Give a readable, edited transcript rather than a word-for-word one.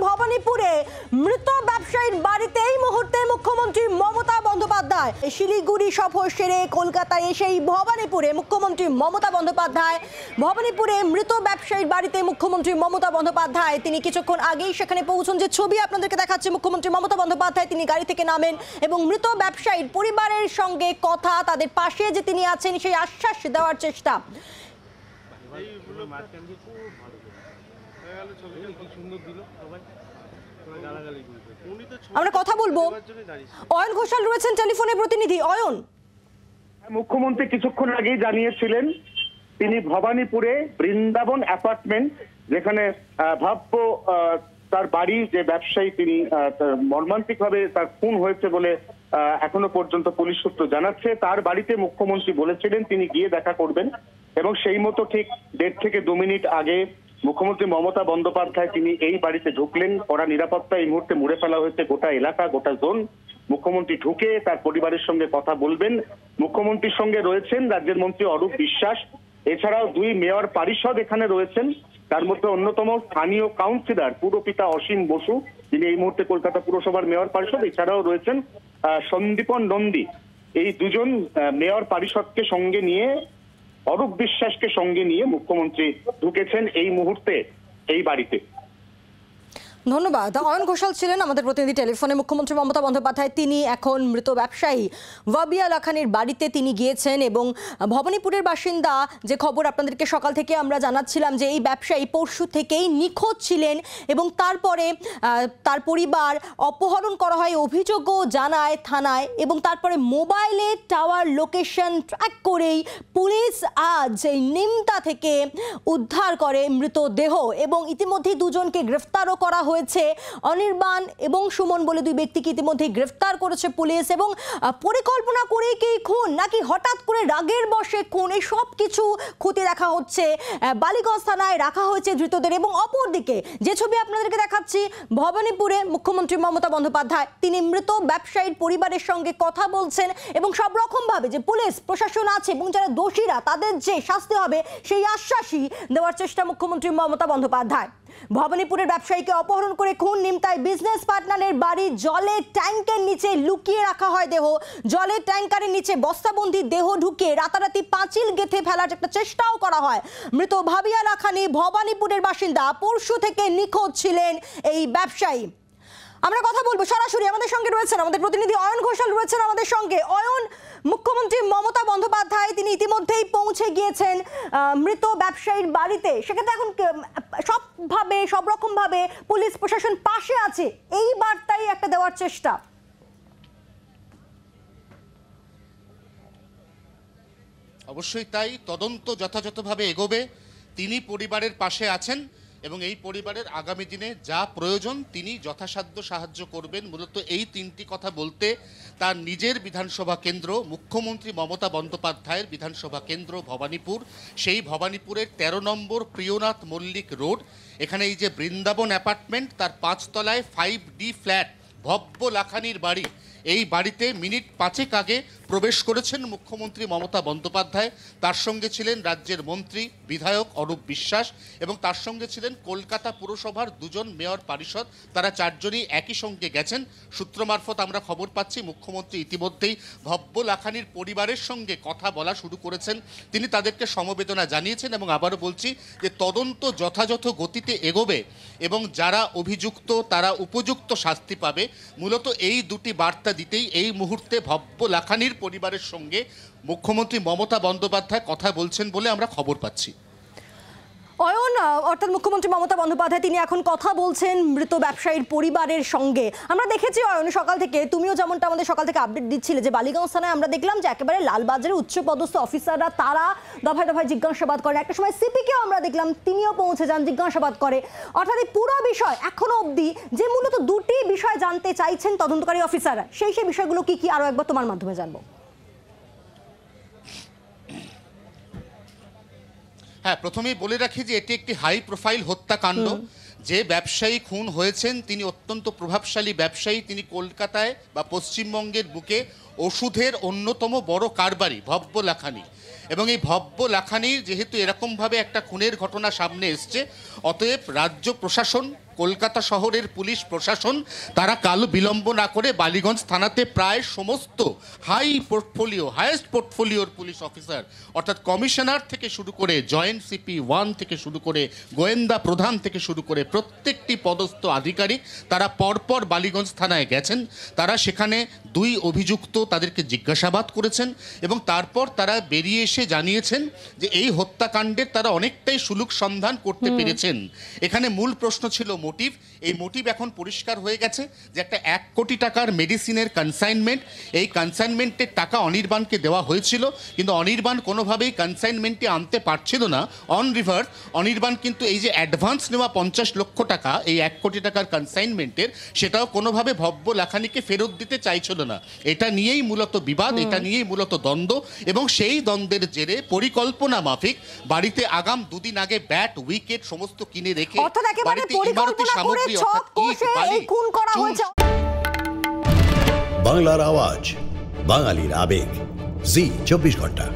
ভবানীপুরে মৃত ব্যবসায়ীর বাড়িতে এই মুহূর্তে মুখ্যমন্ত্রী মমতা বন্দ্যোপাধ্যায় শিলিগুড়ি সফর সেরে কলকাতায় এসেই ভবানীপুরে মুখ্যমন্ত্রী মমতা বন্দ্যোপাধ্যায় ভবানীপুরে মৃত ব্যবসায়ীর বাড়িতে মুখ্যমন্ত্রী মমতা বন্দ্যোপাধ্যায় তিনি কিছুক্ষণ আগেই সেখানে পৌঁছন। যে ছবি আপনাদেরকে দেখাচ্ছে, মুখ্যমন্ত্রী মমতা বন্দ্যোপাধ্যায় তিনি গাড়ি থেকে নামেন এবং মৃত ব্যবসায়ীর পরিবারের সঙ্গে কথা, তাদের পাশে যে তিনি আছেন সেই আশ্বাস দেওয়ার চেষ্টা। আমরা কথা বলবো, অয়ন ঘোষাল রয়েছেন টেলিফোনে প্রতিনিধি। অয়ন, মুখ্যমন্ত্রী কিছুক্ষণ আগেই জানিয়েছিলেন তিনি ভবানীপুরে বৃন্দাবন অ্যাপার্টমেন্ট, যেখানে ভাব্য তার বাড়ি যে ব্যবসায়ী তিনি মর্মান্তিকভাবে তার খুন হয়েছে বলে এখনো পর্যন্ত পুলিশ সূত্র জানাচ্ছে, তার বাড়িতে মুখ্যমন্ত্রী বলেছিলেন তিনি গিয়ে দেখা করবেন এবং সেই মতো ঠিক 1.5 থেকে 2 মিনিট আগে মুখ্যমন্ত্রী মমতা বন্দ্যোপাধ্যায় তিনি এই বাড়িতে ঢুকলেন। কড়া নিরাপত্তা এই মুহূর্তে মুড়ে ফেলা হয়েছে গোটা এলাকা, গোটা জোন। মুখ্যমন্ত্রী ঢুকে তার পরিবারের সঙ্গে কথা বলবেন। মুখ্যমন্ত্রীর সঙ্গে রয়েছেন রাজ্যের মন্ত্রী অরূপ বিশ্বাস, এছাড়াও 2 মেয়র পারিষদ এখানে রয়েছেন, তার মধ্যে অন্যতম স্থানীয় কাউন্সিলর পুরপিতা অসীম বসু, যিনি এই মুহূর্তে কলকাতা পুরসভার মেয়র পারিষদ। এছাড়াও রয়েছেন সন্দীপন নন্দী। এই দুজন মেয়র পারিষদকে সঙ্গে নিয়ে, অরূপ বিশ্বাসকে সঙ্গে নিয়ে মুখ্যমন্ত্রী ঢুকেছেন এই মুহূর্তে এই বাড়িতে। ধন্যবাদ। অয়ন ঘোষাল ছিলেন আমাদের প্রতিনিধি টেলিফোনে। মুখ্যমন্ত্রী মমতা বন্দ্যোপাধ্যায় তিনি এখন মৃত ব্যবসায়ী ওয়াবিয়া লাখানির বাড়িতে তিনি গিয়েছেন এবং ভবানীপুরের বাসিন্দা, যে খবর আপনাদেরকে সকাল থেকে আমরা জানাচ্ছিলাম যে এই ব্যবসায়ী পরশু থেকেই নিখোঁজ ছিলেন এবং তারপরে তার পরিবার অপহরণ করা হয় অভিযোগও জানায় থানায় এবং তারপরে মোবাইলে টাওয়ার লোকেশন ট্র্যাক করেই পুলিশ আজ এই নিমতা থেকে উদ্ধার করে মৃতদেহ এবং ইতিমধ্যেই দুজনকে গ্রেফতারও করা হয়েছে। অনির্বাণ এবং সুমন বলে 2 ব্যক্তিকে ইতিমধ্যে গ্রেফতার করেছে পুলিশ। এবং পরিকল্পনা করে কি খুন নাকি হঠাৎ করে রাগের বশে খুন, এই সব কিছু খতিয়ে দেখা হচ্ছে। বালিগঞ্জ থানায় রাখা হয়েছে ধৃতদের। এবং অপরদিকে যে ছবি আপনাদেরকে দেখাচ্ছি, ভবানীপুরে মুখ্যমন্ত্রী মমতা বন্দ্যোপাধ্যায় তিনি মৃত ব্যবসায়ীর পরিবারের সঙ্গে কথা বলছেন এবং সব রকম ভাবে যে পুলিশ প্রশাসন আছে এবং যারা দোষীরা তাদের যে শাস্তি হবে সেই আশ্বাসই দেওয়ার চেষ্টা মুখ্যমন্ত্রী মমতা বন্দ্যোপাধ্যায়। ভবানীপুরের ব্যবসায়ীকে অপহরণ করে খুন, নিমতায় বিজনেস পার্টনারের বাড়ি জলের ট্যাঙ্কের নিচে লুকিয়ে রাখা হয় দেহ। জলের ট্যাঙ্কারের নিচে বস্তাবন্দি দেহ ঢুকিয়ে রাতারাতি পাঁচিল গেঁথে ফেলার একটা চেষ্টাও করা হয়। মৃত ওয়াবিয়া লাখানি ভবানীপুরের বাসিন্দা, পরশু থেকে নিখোঁজ ছিলেন এই ব্যবসায়ী। আমরা কথা বলবো সরাসরি, আমাদের সঙ্গে রয়েছেন আমাদের প্রতিনিধি অয়ন ঘোষাল রয়েছেন আমাদের সঙ্গে। অয়ন, মুখ্যমন্ত্রী মমতা বন্দ্যোপাধ্যায় তিনি ইতিমধ্যেই পৌঁছে গিয়েছেন মৃত ব্যবসায়ীর বাড়িতে। সেক্ষেত্রে এখন সব রকম ভাবে পুলিশ প্রশাসন পাশে আছে, এই বার্তাই একটা দেওয়ার চেষ্টা। অবশ্যই তাই, তদন্ত যথাযথভাবে এগোবে, তিনি পরিবারের পাশে আছেন এবং এই পরিবারের আগামী দিনে যা প্রয়োজন তিনি যথাসাধ্য সাহায্য করবেন। মূলত এই 3টি কথা বলতে তার নিজের বিধানসভা কেন্দ্র, মুখ্যমন্ত্রী মমতা বন্দ্যোপাধ্যায়ের বিধানসভা কেন্দ্র ভবানীপুর, সেই ভবানীপুরের 13 নম্বর প্রিয়নাথ মল্লিক রোড, এখানে এই যে বৃন্দাবন অ্যাপার্টমেন্ট তার 5 তলায় 5D ফ্ল্যাট ভব্য লাখানির বাড়ি, এই বাড়িতে মিনিট 5 আগে প্রবেশ করেছেন মুখ্যমন্ত্রী মমতা বন্দ্যোপাধ্যায়। তার সঙ্গে ছিলেন রাজ্যের মন্ত্রী বিধায়ক অরূপ বিশ্বাস এবং তার সঙ্গে ছিলেন কলকাতা পুরসভার 2জন মেয়র পারিষদ। তারা 4 জনই একই সঙ্গে গেছেন। সূত্র মারফত আমরা খবর পাচ্ছি মুখ্যমন্ত্রী ইতিমধ্যেই ভব্য লাখানির পরিবারের সঙ্গে কথা বলা শুরু করেছেন। তিনি তাদেরকে সমবেদনা জানিয়েছেন এবং আবারও বলছি যে তদন্ত যথাযথ গতিতে এগোবে এবং যারা অভিযুক্ত তারা উপযুক্ত শাস্তি পাবে। মূলত এই 2টি বার্তা দিতেই এই মুহূর্তে ভব্য লাখানির পরিবারের সঙ্গে মুখ্যমন্ত্রী মমতা বন্দ্যোপাধ্যায় কথা বলছেন বলে আমরা খবর পাচ্ছি। অয়ন, অর্থাৎ মুখ্যমন্ত্রী মমতা বন্দ্যোপাধ্যায় তিনি এখন কথা বলছেন মৃত ব্যবসায়ীর পরিবারের সঙ্গে। আমরা দেখেছি অয়ন সকাল থেকে, তুমিও যেমনটা আমাদের সকাল থেকে আপডেট দিচ্ছিলে যে বালিগঞ্জ থানায় আমরা দেখলাম যে একেবারে লালবাজারের উচ্চপদস্থ অফিসাররা তারা দফায় দফায় জিজ্ঞাসাবাদ করেন। একটা সময় সিপিকেও আমরা দেখলাম তিনিও পৌঁছে যান, জিজ্ঞাসাবাদ করে। অর্থাৎ এই পুরো বিষয় এখনো অবধি যে মূলত 2টি বিষয় জানতে চাইছেন তদন্তকারী অফিসাররা, সেই বিষয়গুলো কি কি আরো একবার তোমার মাধ্যমে জানবো। হ্যাঁ, প্রথমেই বলে রাখি যে এটি একটি হাই প্রোফাইল হত্যাকাণ্ড। যে ব্যবসায়ী খুন হয়েছেন তিনি অত্যন্ত প্রভাবশালী ব্যবসায়ী, তিনি কলকাতায় বা পশ্চিমবঙ্গের বুকে ওষুধের অন্যতম বড় কারবারি ভব্য লাখানি। এবং এই ভব্য লাখানির যেহেতু এরকমভাবে একটা খুনের ঘটনা সামনে এসছে, অতএব রাজ্য প্রশাসন কলকাতা শহরের পুলিশ প্রশাসন তারা কাল বিলম্ব না করে বালিগঞ্জ থানাতে প্রায় সমস্ত হাইয়েস্ট পোর্টফোলিওর পুলিশ অফিসার অর্থাৎ কমিশনার থেকে শুরু করে জয়েন্ট সিপি 1 থেকে শুরু করে গোয়েন্দা প্রধান থেকে শুরু করে প্রত্যেকটি পদস্থ আধিকারিক তারা পরপর বালিগঞ্জ থানায় গেছেন। তারা সেখানে 2 অভিযুক্ত তাদেরকে জিজ্ঞাসাবাদ করেছেন এবং তারপর তারা বেরিয়ে এসে জানিয়েছেন যে এই হত্যাকাণ্ডের তারা অনেকটাই সুলুক সন্ধান করতে পেরেছেন। এখানে মূল প্রশ্ন ছিল মোটিভ। এই মোটিভ এখন পরিষ্কার হয়ে গেছে যে একটা 1 কোটি টাকার মেডিসিনের কনসাইনমেন্ট, এই কনসাইনমেন্টের টাকা অনির্বাণকে দেওয়া হয়েছিল, কিন্তু অনির্বাণ কোনোভাবেই কনসাইনমেন্টটি আনতে পারছিল না। অন রিভার্স অনির্বাণ কিন্তু এই যে অ্যাডভান্স নেওয়া 50 লক্ষ টাকা এই 1 কোটি টাকার কনসাইনমেন্টের, সেটাও কোনোভাবে ভব্য লাখানিকে ফেরত দিতে চাইছিল না। এটা নিয়েই মূলত বিবাদ, এটা নিয়েই মূলত দ্বন্দ্ব, এবং সেই দ্বন্দ্বের জেরে পরিকল্পনা মাফিক বাড়িতে আগাম 2 দিন আগে ব্যাট উইকেট সমস্ত কিনে রেখে অর্থাৎ একেবারে বাড়িতে ইমারতি পরিকল্পনা করে সামগ্রী ছক অর্থাৎ ইট, কষে বালি, এই খুন করা চুন, হয়েছে। বাংলার আওয়াজ, বাঙালির আবেগ, জি 24 ঘন্টা।